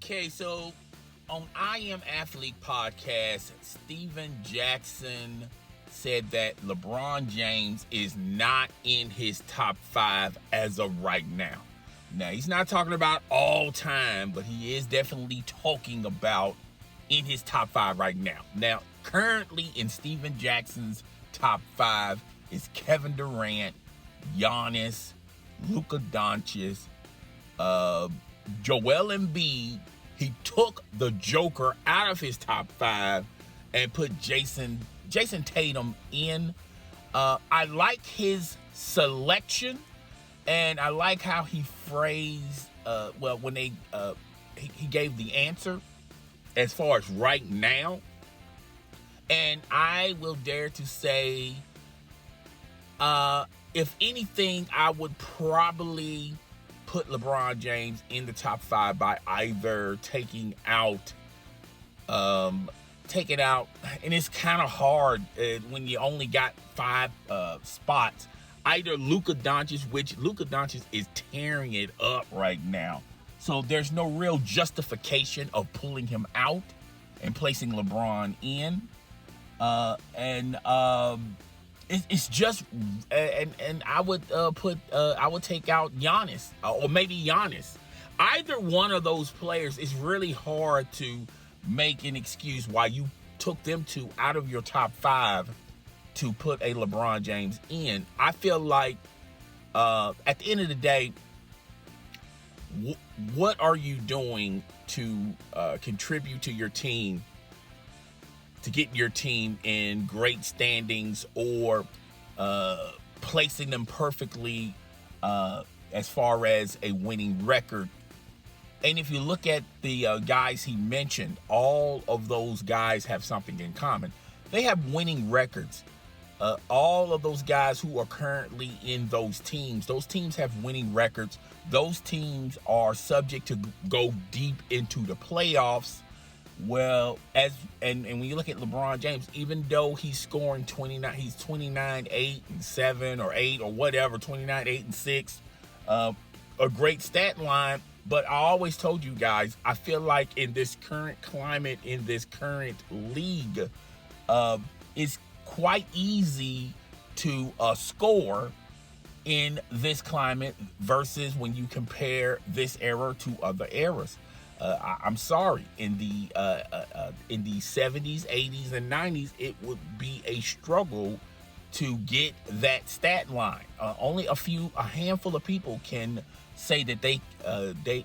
Okay, so on I Am Athlete podcast, Steven Jackson said that LeBron James is not in his top 5 as of right now. Now, he's not talking about all time, but he is definitely talking about in his top 5 right now. Now, currently in Steven Jackson's top 5 is Kevin Durant, Giannis, Luka Doncic, Joel Embiid. He took the Joker out of his top 5 and put Jayson Tatum in. I like his selection, and I like how he phrased, when he gave the answer as far as right now. And I will dare to say, if anything, I would probably put LeBron James in the top 5 by either taking out, and it's kind of hard when you only got 5 spots. Either Luka Doncic, which Luka Doncic is tearing it up right now, so there's no real justification of pulling him out and placing LeBron in, It's just, and I would I would take out Giannis, or maybe Giannis. Either one of those players is really hard to make an excuse why you took them two out of your top 5 to put a LeBron James in. I feel like at the end of the day, what are you doing to contribute to your team, to get your team in great standings, or placing them perfectly as far as a winning record? And if you look at the guys he mentioned, all of those guys have something in common. They have winning records. All of those guys who are currently in those teams have winning records. Those teams are subject to go deep into the playoffs. Well, and when you look at LeBron James, even though he's scoring 29, he's 29, 8, and 7, or 8, or whatever, 29, 8, and 6, a great stat line. But I always told you guys, I feel like in this current climate, in this current league, it's quite easy to score in this climate versus when you compare this era to other eras. I'm sorry, in the 70s, 80s, and 90s, it would be a struggle to get that stat line. Only a handful of people can say that they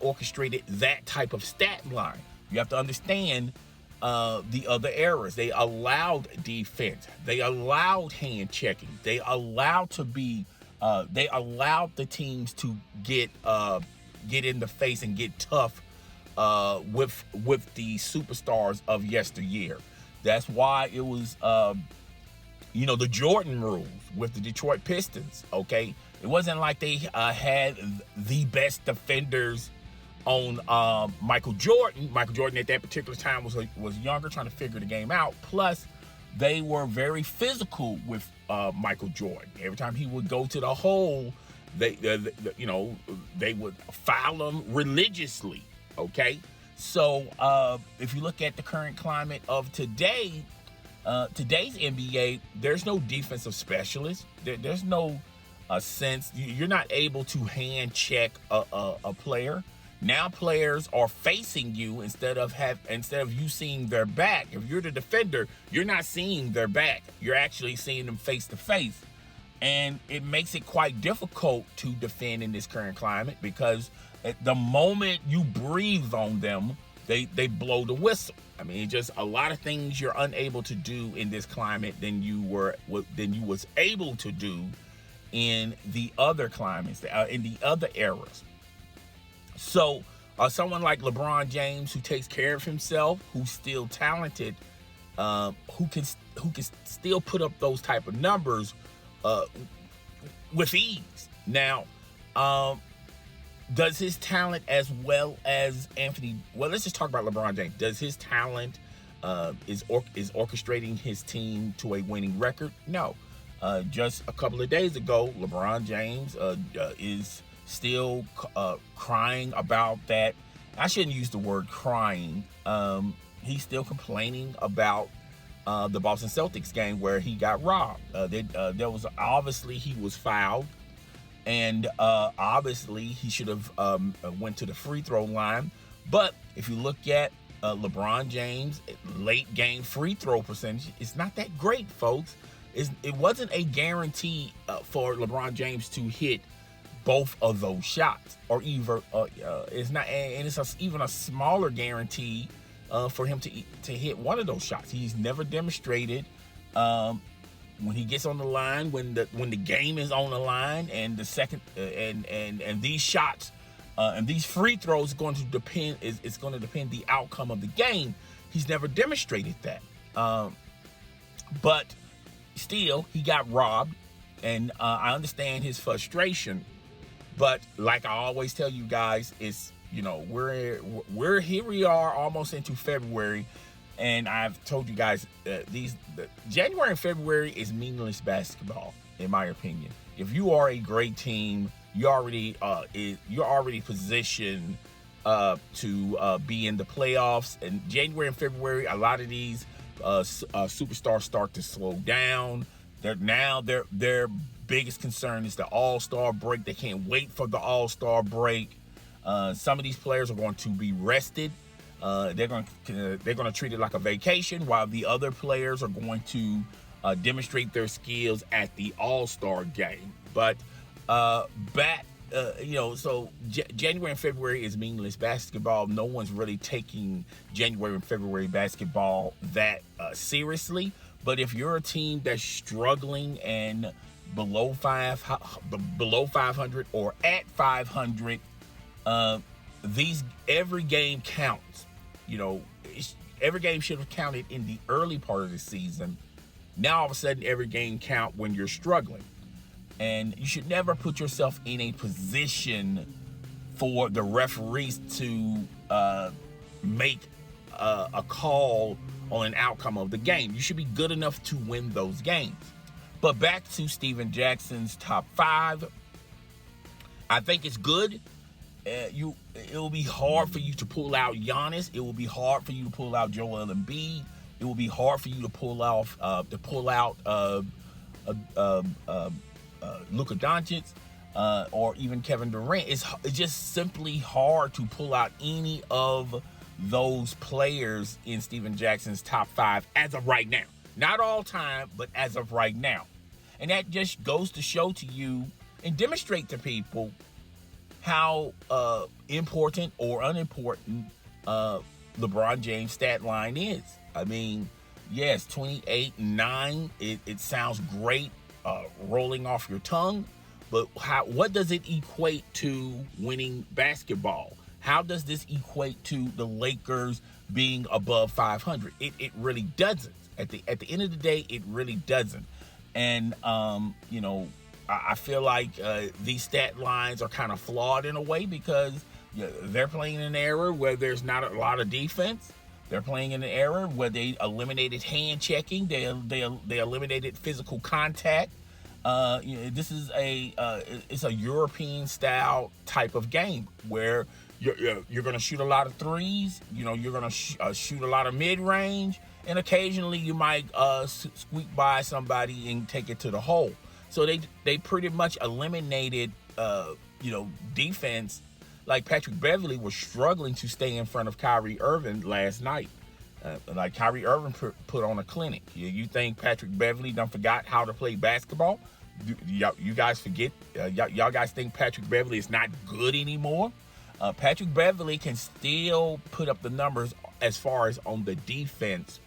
orchestrated that type of stat line. You have to understand the other eras. They allowed defense. They allowed hand checking. They allowed the teams to get in the face and get tough with the superstars of yesteryear. That's why it was the Jordan rules with the Detroit Pistons. Okay, it wasn't like they had the best defenders on Michael Jordan. Michael Jordan at that particular time was younger, trying to figure the game out. Plus, they were very physical with Michael Jordan. Every time he would go to the hole, they would foul him religiously. Okay, so if you look at the current climate of today's NBA, there's no defensive specialist. There's no sense. You're not able to hand check a player. Now players are facing you instead of you seeing their back. If you're the defender, you're not seeing their back. You're actually seeing them face to face. And it makes it quite difficult to defend in this current climate, because at the moment you breathe on them, they blow the whistle. I mean, just a lot of things you're unable to do in this climate than you was able to do in the other climates, in the other eras. So someone like LeBron James, who takes care of himself, who's still talented, who can still put up those type of numbers with ease. Now, does his talent, as well as let's just talk about LeBron James. Does his talent is orchestrating his team to a winning record? No. Just a couple of days ago, LeBron James is still crying about that I shouldn't use the word crying. He's still complaining about the Boston Celtics game where he got robbed. There was obviously he was fouled, and obviously he should have went to the free throw line. But if you look at LeBron James' late game free throw percentage, it's not that great, folks. It wasn't a guarantee for LeBron James to hit both of those shots, or either it's not, and it's even a smaller guarantee for him to hit one of those shots. He's never demonstrated when he gets on the line, when the game is on the line, and the second and these shots and these free throws going to depend. It's going to depend the outcome of the game. He's never demonstrated that, but still he got robbed, and I understand his frustration. But like I always tell you guys, it's, you know, we're here. We are almost into February, and I've told you guys January and February is meaningless basketball, in my opinion. If you are a great team, you're already positioned to be in the playoffs. And January and February, a lot of these superstars start to slow down. Their biggest concern is the All-Star break. They can't wait for the All-Star break. Some of these players are going to be rested. They're going to treat it like a vacation, while the other players are going to demonstrate their skills at the All-Star game. But so January and February is meaningless basketball. No one's really taking January and February basketball that seriously. But if you're a team that's struggling and below 500 or at 500, every game counts. You know, every game should have counted in the early part of the season. Now all of a sudden every game count when you're struggling, and you should never put yourself in a position for the referees to make a call on an outcome of the game. You should be good enough to win those games. But back to Steven Jackson's top 5. I think it's good. It will be hard for you to pull out Giannis. It will be hard for you to pull out Joel Embiid. It will be hard for you to pull out Luka Doncic or even Kevin Durant. It's just simply hard to pull out any of those players in Steven Jackson's top 5 as of right now. Not all time, but as of right now. And that just goes to show to you and demonstrate to people how important or unimportant LeBron James' stat line is. I mean, yes, 28 and 9, it sounds great rolling off your tongue, but what does it equate to winning basketball? How does this equate to the Lakers being above 500? It really doesn't. At the end of the day, it really doesn't. And I feel like these stat lines are kind of flawed in a way, because they're playing in an era where there's not a lot of defense. They're playing in an era where they eliminated hand checking. They eliminated physical contact. This is it's a European style type of game where you're going to shoot a lot of threes. You're going to shoot a lot of mid range, and occasionally you might squeak by somebody and take it to the hole. So they pretty much eliminated defense. Like Patrick Beverley was struggling to stay in front of Kyrie Irving last night. Like Kyrie Irving put on a clinic. You think Patrick Beverley done forgot how to play basketball? You guys forget? Y'all guys think Patrick Beverley is not good anymore? Patrick Beverley can still put up the numbers as far as on the defense.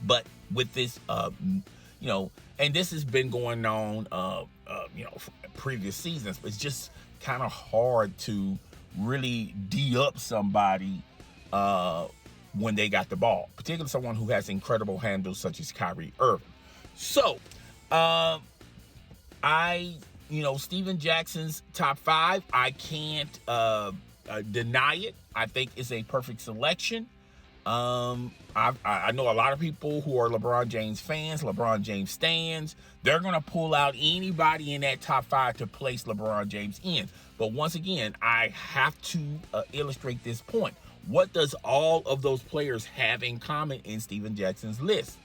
But with this, and this has been going on, for previous seasons. It's just kind of hard to really D-up somebody when they got the ball, particularly someone who has incredible handles such as Kyrie Irving. So, Steven Jackson's top 5, I can't deny it. I think it's a perfect selection. I know a lot of people who are LeBron James fans, LeBron James stans. They're going to pull out anybody in that top 5 to place LeBron James in. But once again, I have to illustrate this point. What does all of those players have in common in Steven Jackson's list?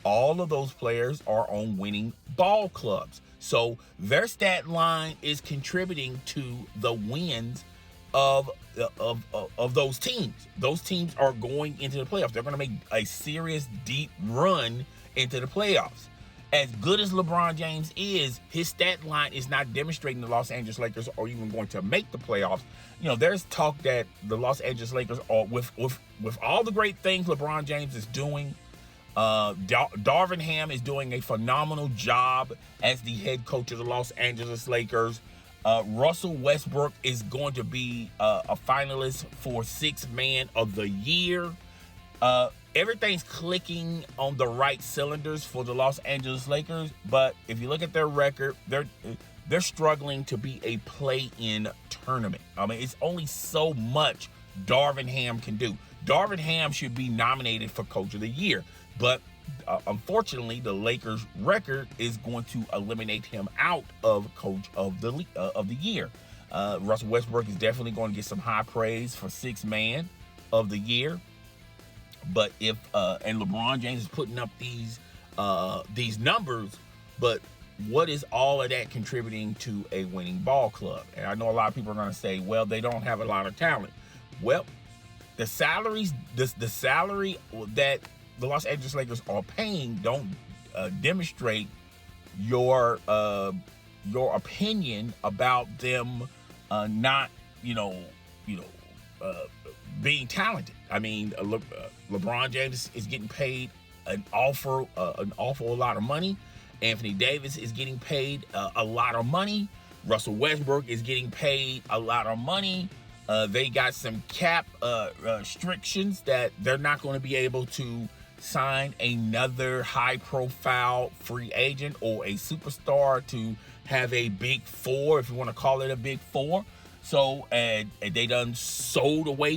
All of those players are on winning ball clubs. So their stat line is contributing to the wins of those teams. Those teams are going into the playoffs. They're going to make a serious deep run into the playoffs. As good as LeBron James is, his stat line is not demonstrating the Los Angeles Lakers are even going to make the playoffs. You know, there's talk that the Los Angeles Lakers are with all the great things LeBron James is doing. Darvin Ham is doing a phenomenal job as the head coach of the Los Angeles Lakers. Russell Westbrook is going to be a finalist for Sixth Man of the Year. Everything's clicking on the right cylinders for the Los Angeles Lakers, but if you look at their record, they're struggling to be a play-in tournament. I mean, it's only so much Darvin Ham can do. Darvin Ham should be nominated for Coach of the Year, but unfortunately, the Lakers' record is going to eliminate him out of Coach of the Year. Russell Westbrook is definitely going to get some high praise for Sixth Man of the Year. But if and LeBron James is putting up these numbers, but what is all of that contributing to a winning ball club? And I know a lot of people are going to say, well, they don't have a lot of talent. Well, the salaries, the salary that the Los Angeles Lakers are paying don't demonstrate your opinion about them not being talented. I mean, LeBron James is getting paid an awful lot of money. Anthony Davis is getting paid a lot of money. Russell Westbrook is getting paid a lot of money. They got some cap restrictions that they're not going to be able to sign another high-profile free agent or a superstar to have a big four, if you want to call it a big four. So, and they done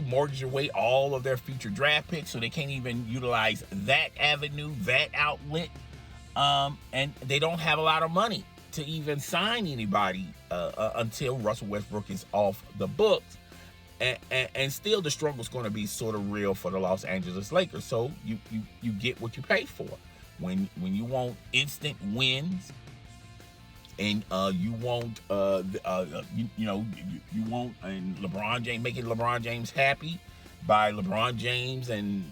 mortgaged away all of their future draft picks, so they can't even utilize that avenue, that outlet. And they don't have a lot of money to even sign anybody until Russell Westbrook is off the books. And still the struggle is going to be sort of real for the Los Angeles Lakers. So you get what you pay for. When you want instant wins, and you want you want and LeBron James, making LeBron James happy by LeBron James and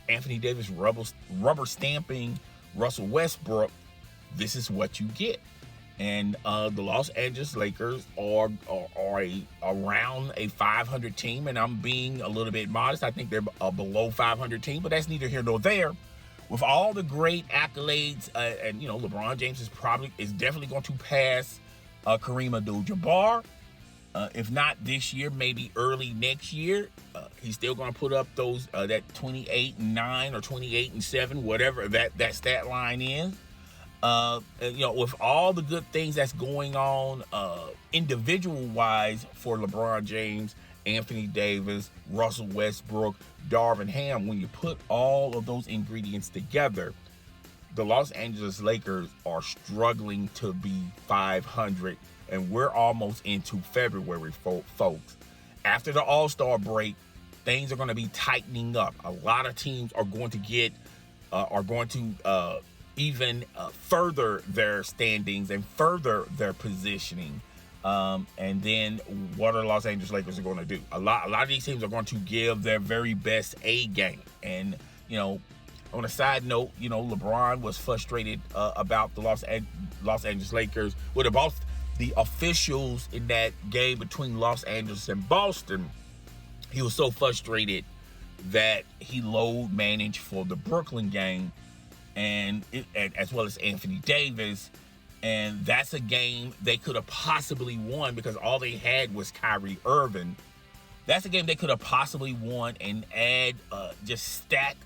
Anthony Davis rubber stamping Russell Westbrook, this is what you get. And the Los Angeles Lakers are around a 500 team, and I'm being a little bit modest. I think they're a below 500 team, but that's neither here nor there. With all the great accolades, and LeBron James is definitely going to pass Kareem Abdul-Jabbar. If not this year, maybe early next year. He's still going to put up those that 28-9 or 28-7, whatever that stat line is. With all the good things that's going on individual-wise for LeBron James, Anthony Davis, Russell Westbrook, Darvin Ham, when you put all of those ingredients together, the Los Angeles Lakers are struggling to be 500, and we're almost into February, folks. After the All-Star break, things are going to be tightening up. A lot of teams are going to even further their standings and further their positioning. And then what are the Los Angeles Lakers are going to do? A lot of these teams are going to give their very best A game. And, on a side note, LeBron was frustrated about the Los Angeles Lakers. With about the officials in that game between Los Angeles and Boston, he was so frustrated that he load managed for the Brooklyn game, and as well as Anthony Davis. And that's a game they could have possibly won because all they had was Kyrie Irving. That's a game they could have possibly won and just stack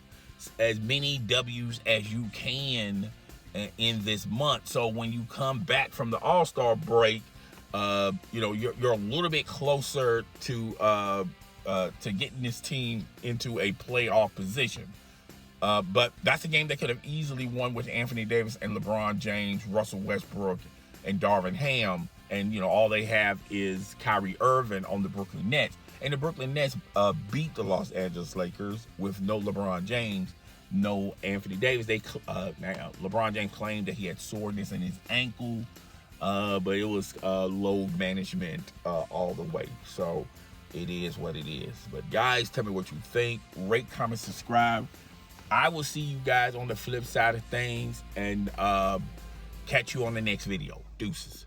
as many W's as you can in this month. So when you come back from the All-Star break, you're a little bit closer to getting this team into a playoff position. But that's a game they could have easily won with Anthony Davis and LeBron James, Russell Westbrook, and Darvin Ham. And, you know, all they have is Kyrie Irving on the Brooklyn Nets. And the Brooklyn Nets beat the Los Angeles Lakers with no LeBron James, no Anthony Davis. Now, LeBron James claimed that he had soreness in his ankle, but it was load management all the way. So it is what it is. But guys, tell me what you think. Rate, comment, subscribe. I will see you guys on the flip side of things, and catch you on the next video. Deuces.